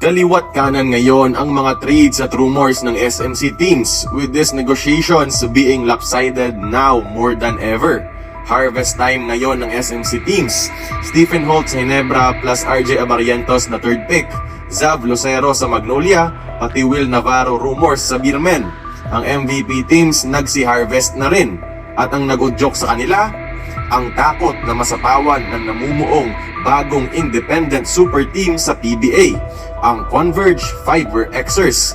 Kaliwat kanan ngayon ang mga trades at rumors ng SMC teams, with these negotiations being lopsided now more than ever. Harvest time ngayon ng SMC teams. Stephen Holt sa Ginebra plus RJ Abarientos na third pick. Zav Lucero sa Magnolia, pati Will Navarro rumors sa Beermen. Ang MVP teams nagsi-harvest na rin. At ang nag-udyok sa kanila, ang takot na masapawan ng namumuong bagong independent super team sa PBA, ang Converge Fiber Xers.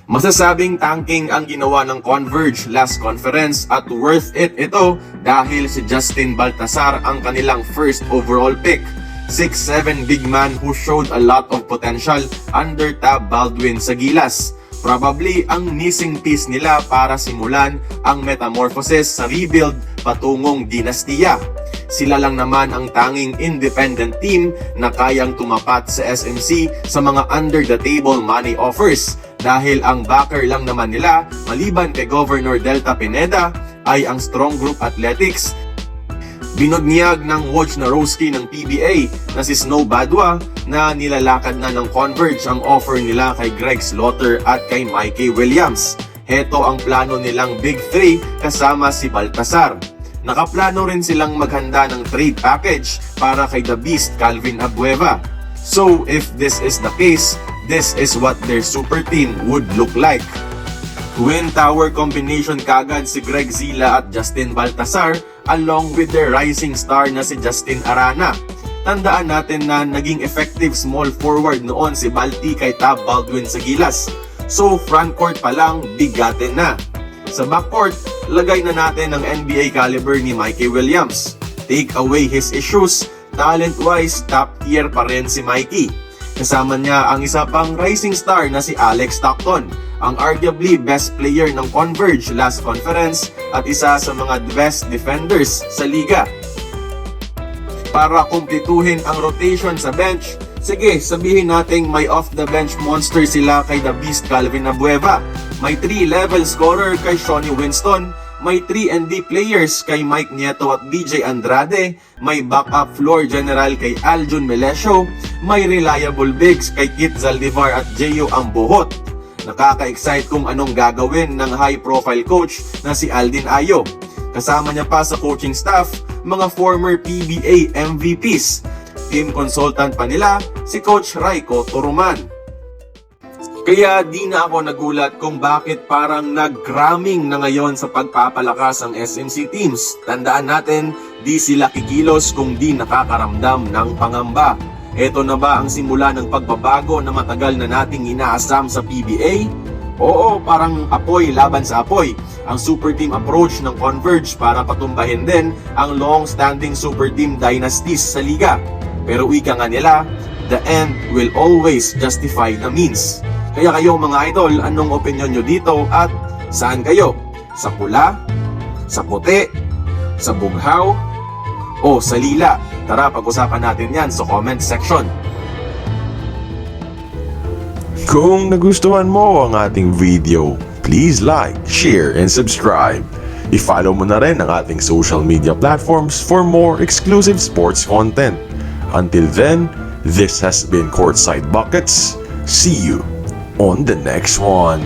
Masasabing tanking ang ginawa ng Converge last conference at worth it ito dahil si Justin Baltasar ang kanilang first overall pick. 6'7" big man who showed a lot of potential under Tab Baldwin sa Gilas. Probably ang missing piece nila para simulan ang metamorphosis sa rebuild patungong dinastiya. Sila lang naman ang tanging independent team na kayang tumapat sa SMC sa mga under-the-table money offers dahil ang backer lang naman nila, maliban kay Governor Delta Pineda, ay ang Strong Group Athletics. Binunyag ng Wojnarowski ng PBA na si Snow Badwa na nilalakad na ng Converge ang offer nila kay Greg Slaughter at kay Mikey Williams. Heto ang plano nilang Big 3 kasama si Baltasar. Nakaplano rin silang maghanda ng trade package para kay The Beast Calvin Abueva. So if this is the case, this is what their super team would look like. Twin Tower combination kagad si Greg Zila at Justin Baltasar along with their rising star na si Justin Arana. Tandaan natin na naging effective small forward noon si Balti kay Tab Baldwin sa Gilas. So frontcourt pa lang, bigatin na. Sa backcourt, lagay na natin ang NBA caliber ni Mikey Williams. Take away his issues, talent-wise, top tier pa rin si Mikey. Kasama niya ang isa pang rising star na si Alex Stockton, ang arguably best player ng Converge last conference at isa sa mga best defenders sa liga. Para kumpletuhin ang rotation sa bench, sige, sabihin nating may off-the-bench monster sila kay The Beast Calvin Abueva. May 3-level scorer kay Shawnee Winston. May 3-and-D players kay Mike Nieto at DJ Andrade. May backup floor general kay Aljun Melesio. May reliable bigs kay Kit Zaldivar at Jeyo Ambuhot. Nakaka-excite kung anong gagawin ng high-profile coach na si Aldin Ayo. Kasama niya pa sa coaching staff, mga former PBA MVPs. Team consultant pa nila, si Coach Raiko Turuman. Kaya di na ako nagulat kung bakit parang nag-gramming na ngayon sa pagpapalakas ang SMC teams. Tandaan natin, di sila kikilos kung di nakakaramdam ng pangamba. Ito na ba ang simula ng pagbabago na matagal na nating inaasam sa PBA? Oo, parang apoy laban sa apoy. Ang super team approach ng Converge para patumbahin din ang long-standing super team dynasties sa liga. Pero ika nga nila, the end will always justify the means. Kaya kayo mga idol, anong opinion nyo dito at saan kayo? Sa pula? Sa puti? Sa bughaw? O sa lila? Tara, pag-usapan natin yan sa comment section. Kung nagustuhan mo ang ating video, please like, share, and subscribe. I-follow mo na rin ang ating social media platforms for more exclusive sports content. Until then, this has been Courtside Buckets. See you on the next one.